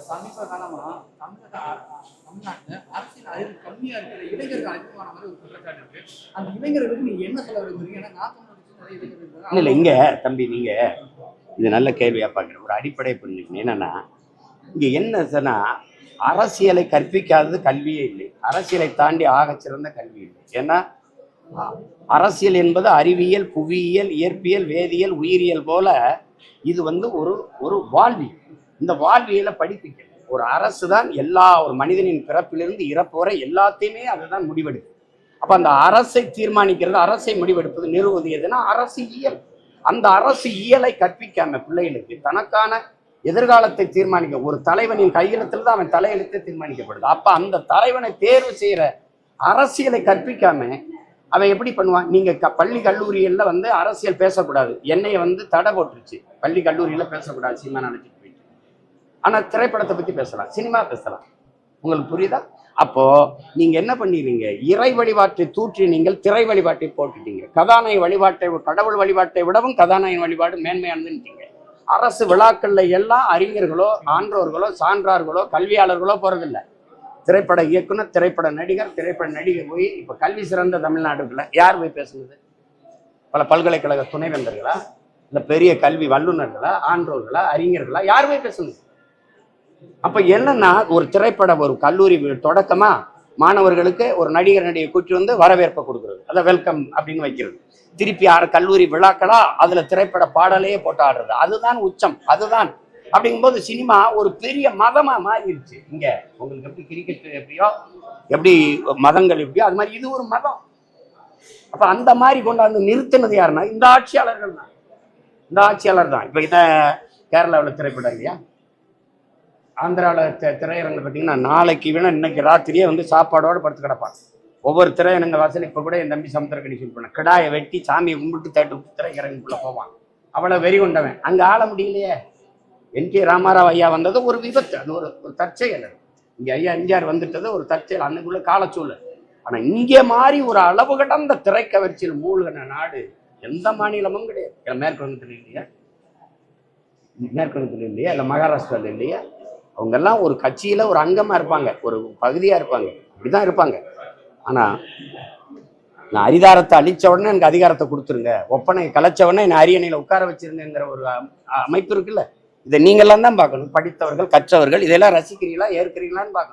சமீப காலமா தமிழ்நாட்டுல அரசியல் அறிவு கம்மியா இருக்கிற இளைஞர்கள் அதிகமான மாதிரி ஒரு குற்றச்சாட்டு இருக்கு. அந்த இளைஞர்களுக்கு நீங்க என்ன சொல்ல விரும்புறீங்க? ஏன்னா நான் நிறைய இளைஞர்கள் இல்ல இங்க தம்பி, நீங்க இது நல்ல கேள்வியா பாக்குறேன். ஒரு அடிப்படை புரிஞ்சுக்கணும். என்னன்னா இங்க என்ன சொன்னா, அரசியலை கற்பிக்காதது கல்வியே இல்லை. அரசியலை தாண்டி ஆகச் சிறந்த கல்வி இல்லை. ஏன்னா அரசியல் என்பது அறிவியல், புவியியல், இயற்பியல், வேதியியல், உயிரியல் போல இது ஒரு ஒரு வாழ்வியல். இந்த வாழ்வியலை படிப்பிக்கணும். ஒரு அரசு தான் ஒரு மனிதனின் பிறப்பிலிருந்து இறப்பு வரை எல்லாத்தையுமே அதுதான் முடிவெடுக்கும். அப்ப அந்த அரசை தீர்மானிக்கிறது, அரசை முடிவெடுப்பது, நிறுவது எதுனா அரசு இயல். அந்த அரசு இயலை கற்பிக்காம பிள்ளைகளுக்கு தனக்கான எதிர்காலத்தை தீர்மானிக்க ஒரு தலைவனின் கையெழுத்துல தான் அவன் தலையெழுத்தை தீர்மானிக்கப்படுது. அப்ப அந்த தலைவனை தேர்வு செய்யற அரசியலை கற்பிக்காம அவன் எப்படி பண்ணுவான்? நீங்க பள்ளி கல்லூரிகள்ல அரசியல் பேசக்கூடாது, என்னைய தடை போட்டுருச்சு. பள்ளி கல்லூரியில பேசக்கூடாது, சினிமா நினைச்சிட்டு போயிட்டு. ஆனா திரைப்படத்தை பத்தி பேசலாம், சினிமா பேசலாம். உங்களுக்கு புரியுதா? அப்போ நீங்க என்ன பண்ணிடுறீங்க? இறை வழிபாட்டை தூற்றி நீங்கள் திரை வழிபாட்டை போட்டுட்டீங்க. கதாநாயக வழிபாட்டை, கடவுள் வழிபாட்டை விடவும் கதாநாயகன் வழிபாடு மேன்மையானதுன்னு. அரசு விழாக்கள்ல எல்லாம் அறிஞர்களோ, ஆன்றோர்களோ, சான்றார்களோ, கல்வியாளர்களோ போறதில்லை. திரைப்பட இயக்குனர், திரைப்பட நடிகர், திரைப்பட நடிகர் போய் இப்ப கல்வி சிறந்த தமிழ்நாடுக்குள்ள யார் போய் பேசுனது? பல பல்கலைக்கழக துணைவேந்தர்களா, இல்ல பெரிய கல்வி வல்லுநர்களா, ஆன்றோர்களா, அறிஞர்களா, யார் போய் பேசுனது? அப்ப என்னன்னா, ஒரு திரைப்பட ஒரு கல்லூரி தொடக்கமா மாணவர்களுக்கு ஒரு நடிகை கூட்டி வரவேற்பை கொடுக்குறது, அதை வெல்கம் அப்படின்னு வைக்கிறது. திருப்பி கல்லூரி விழாக்களா அதுல திரைப்பட பாடலையே போட்டு ஆடுறது, அதுதான் உச்சம். அதுதான் அப்படிங்கும்போது சினிமா ஒரு பெரிய மதமா மாறிடுச்சு. இங்க உங்களுக்கு எப்படி கிரிக்கெட் எப்படியோ, எப்படி மதங்கள் எப்படியோ, அது மாதிரி இது ஒரு மதம். அப்ப அந்த மாதிரி கொண்டாந்து நிறுத்தினது யாருன்னா இந்த ஆட்சியாளர்கள் தான். இந்த ஆட்சியாளர் தான். இப்ப இத கேரளாவில் திரைப்படம் இல்லையா, ஆந்திராவில் திரையரங்கு பார்த்தீங்கன்னா நாளைக்கு வேணா இன்னைக்கு ராத்திரியே சாப்பாடோட படுத்து கிடப்பாங்க. ஒவ்வொரு திரையரங்க வாசல் இப்ப கூட என் தம்பி சமுத்திரக்கணி ஷூட் பண்ண கிடாயை வெட்டி சாமியை கும்பிட்டு தேட்டு திரையரங்குக்குள்ள போவான். அவ்வளவு வெறி கொண்டவன். அங்க ஆள முடியலையே. என்.டி. ராமாராவ் ஐயா வந்தது ஒரு விபத்து, அது ஒரு தற்செயல். இங்க ஐயா எம்ஜிஆர் வந்துட்டது ஒரு தற்செயல், அன்னைக்குள்ள காலச்சூழல். ஆனா இங்கே மாதிரி ஒரு அளவு கடந்த திரைக்கவர்ச்சியில் மூழ்கின நாடு எந்த மாநிலமும் கிடையாது. மேற்கு வங்கத்தில் இல்லையா, மேற்கு வங்கத்தில் இல்லையா, இல்ல மகாராஷ்டிரால இல்லையா? அவங்க எல்லாம் ஒரு கட்சியில ஒரு அங்கமா இருப்பாங்க, ஒரு பகுதியா இருப்பாங்க, அப்படிதான் இருப்பாங்க. ஆனா நான் அதிகாரத்தை அழிச்ச உடனே எனக்கு அதிகாரத்தை கொடுத்துருங்க, ஒப்பனை கலைச்ச உடனே என்னை அரியணையில உட்கார வச்சிருங்கிற ஒரு அமைப்பு இருக்குல்ல. இதை நீங்கெல்லாம் தான் பார்க்கணும். படித்தவர்கள், கற்றவர்கள் இதெல்லாம் ரசிக்கிறீங்களா, ஏற்கிறீங்களான்னு பார்க்கணும்.